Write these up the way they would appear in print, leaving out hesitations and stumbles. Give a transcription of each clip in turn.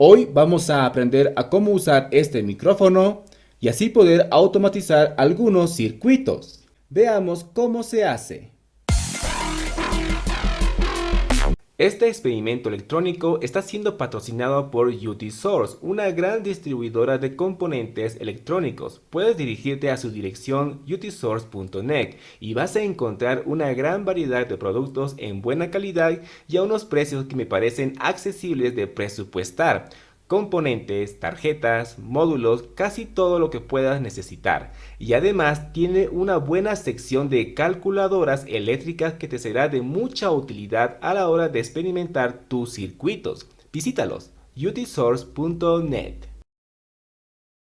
Hoy vamos a aprender a cómo usar este micrófono y así poder automatizar algunos circuitos. Veamos cómo se hace. Este experimento electrónico está siendo patrocinado por UTSource, una gran distribuidora de componentes electrónicos. Puedes dirigirte a su dirección utsource.net y vas a encontrar una gran variedad de productos en buena calidad y a unos precios que me parecen accesibles de presupuestar. Componentes, tarjetas, módulos, casi todo lo que puedas necesitar. Y además tiene una buena sección de calculadoras eléctricas que te será de mucha utilidad a la hora de experimentar tus circuitos. Visítalos, utsource.net.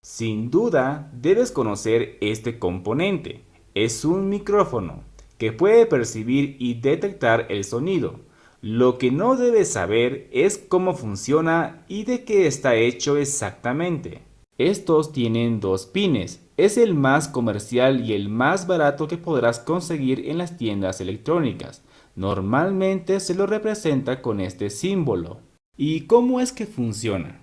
Sin duda, debes conocer este componente. Es un micrófono que puede percibir y detectar el sonido. Lo que no debes saber es cómo funciona y de qué está hecho exactamente. Estos tienen dos pines. Es el más comercial y el más barato que podrás conseguir en las tiendas electrónicas. Normalmente se lo representa con este símbolo. ¿Y cómo es que funciona?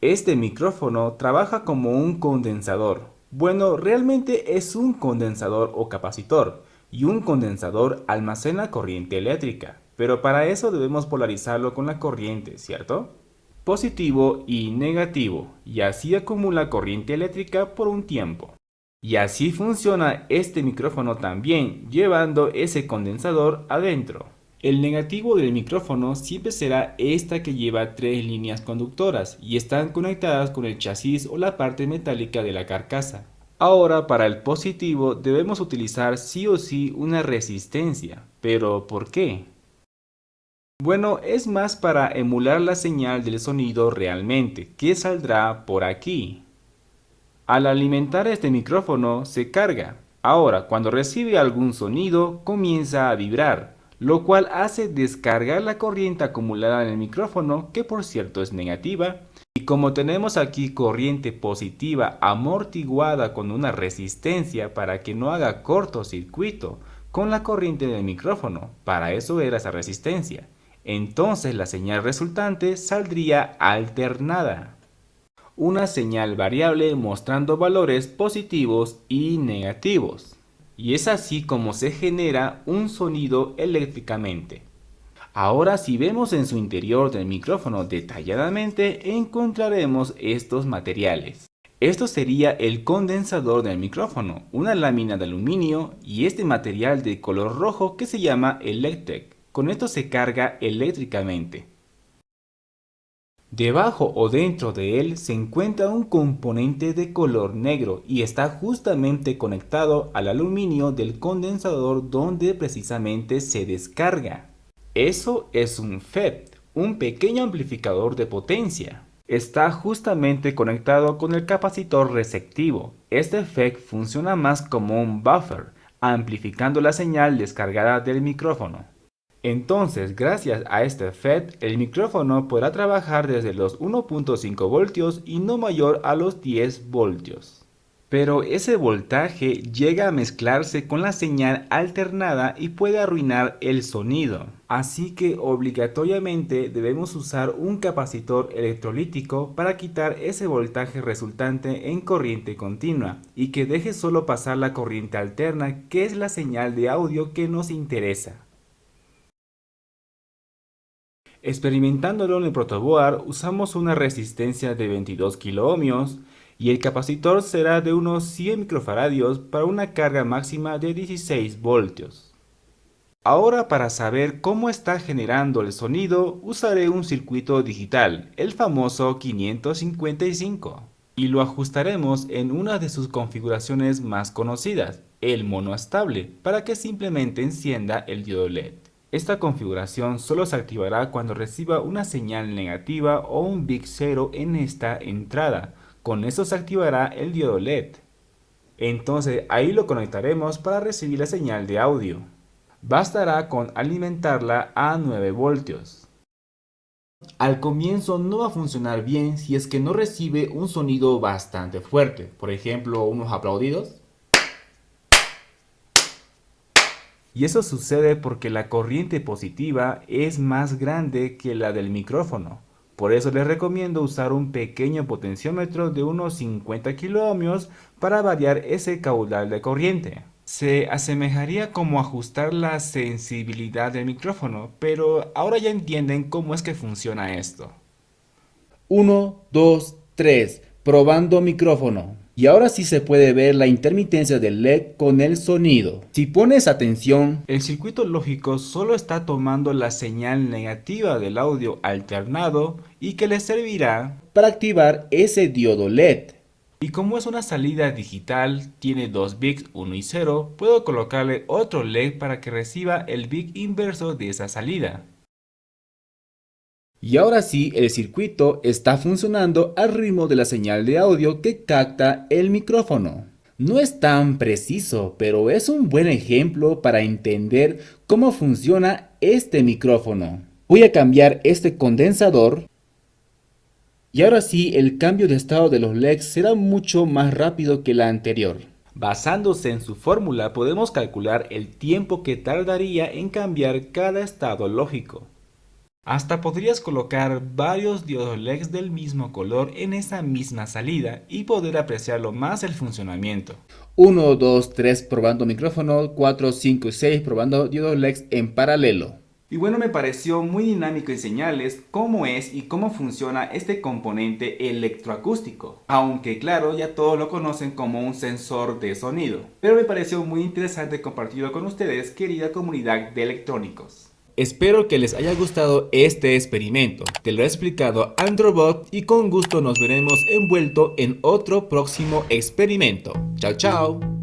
Este micrófono trabaja como un condensador. Bueno, realmente es un condensador o capacitor, y un condensador almacena corriente eléctrica, pero para eso debemos polarizarlo con la corriente, ¿cierto? Positivo y negativo, y así acumula corriente eléctrica por un tiempo. Y así funciona este micrófono también, llevando ese condensador adentro. El negativo del micrófono siempre será esta que lleva tres líneas conductoras y están conectadas con el chasis o la parte metálica de la carcasa. Ahora para el positivo debemos utilizar sí o sí una resistencia. ¿Pero por qué? Bueno, es más para emular la señal del sonido realmente, que saldrá por aquí. Al alimentar este micrófono se carga. Ahora, cuando recibe algún sonido, comienza a vibrar, lo cual hace descargar la corriente acumulada en el micrófono, que por cierto es negativa. Y como tenemos aquí corriente positiva amortiguada con una resistencia para que no haga cortocircuito con la corriente del micrófono, para eso era esa resistencia, entonces la señal resultante saldría alternada, una señal variable mostrando valores positivos y negativos. Y es así como se genera un sonido eléctricamente. Ahora si vemos en su interior del micrófono detalladamente encontraremos estos materiales. Esto sería el condensador del micrófono, una lámina de aluminio y este material de color rojo que se llama Electrek. Con esto se carga eléctricamente. Debajo o dentro de él se encuentra un componente de color negro y está justamente conectado al aluminio del condensador donde precisamente se descarga. Eso es un FET, un pequeño amplificador de potencia. Está justamente conectado con el capacitor receptivo. Este FET funciona más como un buffer, amplificando la señal descargada del micrófono. Entonces, gracias a este FET, el micrófono podrá trabajar desde los 1.5 voltios y no mayor a los 10 voltios. Pero ese voltaje llega a mezclarse con la señal alternada y puede arruinar el sonido. Así que obligatoriamente debemos usar un capacitor electrolítico para quitar ese voltaje resultante en corriente continua y que deje solo pasar la corriente alterna, que es la señal de audio que nos interesa. Experimentándolo en el protoboard usamos una resistencia de 22 kiloohmios y el capacitor será de unos 100 microfaradios para una carga máxima de 16 voltios. Ahora para saber cómo está generando el sonido usaré un circuito digital, el famoso 555, y lo ajustaremos en una de sus configuraciones más conocidas, el monoestable, para que simplemente encienda el diodo LED. Esta configuración solo se activará cuando reciba una señal negativa o un bit 0 en esta entrada. Con eso se activará el diodo LED. Entonces ahí lo conectaremos para recibir la señal de audio. Bastará con alimentarla a 9 voltios. Al comienzo no va a funcionar bien si es que no recibe un sonido bastante fuerte, por ejemplo unos aplaudidos. Y eso sucede porque la corriente positiva es más grande que la del micrófono. Por eso les recomiendo usar un pequeño potenciómetro de unos 50 kiloohmios para variar ese caudal de corriente. Se asemejaría como ajustar la sensibilidad del micrófono, pero ahora ya entienden cómo es que funciona esto. 1, 2, 3, probando micrófono. Y ahora sí se puede ver la intermitencia del LED con el sonido. Si pones atención, El circuito lógico solo está tomando la señal negativa del audio alternado y que le servirá. para activar ese diodo LED. Y como es una salida digital, tiene dos bits 1 y 0, puedo colocarle otro LED para que reciba el bit inverso de esa salida. Y ahora sí, el circuito está funcionando al ritmo de la señal de audio que capta el micrófono. No es tan preciso, pero es un buen ejemplo para entender cómo funciona este micrófono. Voy a cambiar este condensador. Y ahora sí, el cambio de estado de los LEDs será mucho más rápido que la anterior. Basándose en su fórmula, podemos calcular el tiempo que tardaría en cambiar cada estado lógico. Hasta podrías colocar varios diodos LEDs del mismo color en esa misma salida y poder apreciarlo más el funcionamiento. 1, 2, 3 probando micrófono, 4, 5 y 6 probando diodos LEDs en paralelo. Y bueno, me pareció muy dinámico enseñarles cómo es y cómo funciona este componente electroacústico. Aunque claro, ya todos lo conocen como un sensor de sonido. Pero me pareció muy interesante compartirlo con ustedes, querida comunidad de electrónicos. Espero que les haya gustado este experimento. Te lo he explicado Androbot y con gusto nos veremos envuelto en otro próximo experimento. Chao, chao.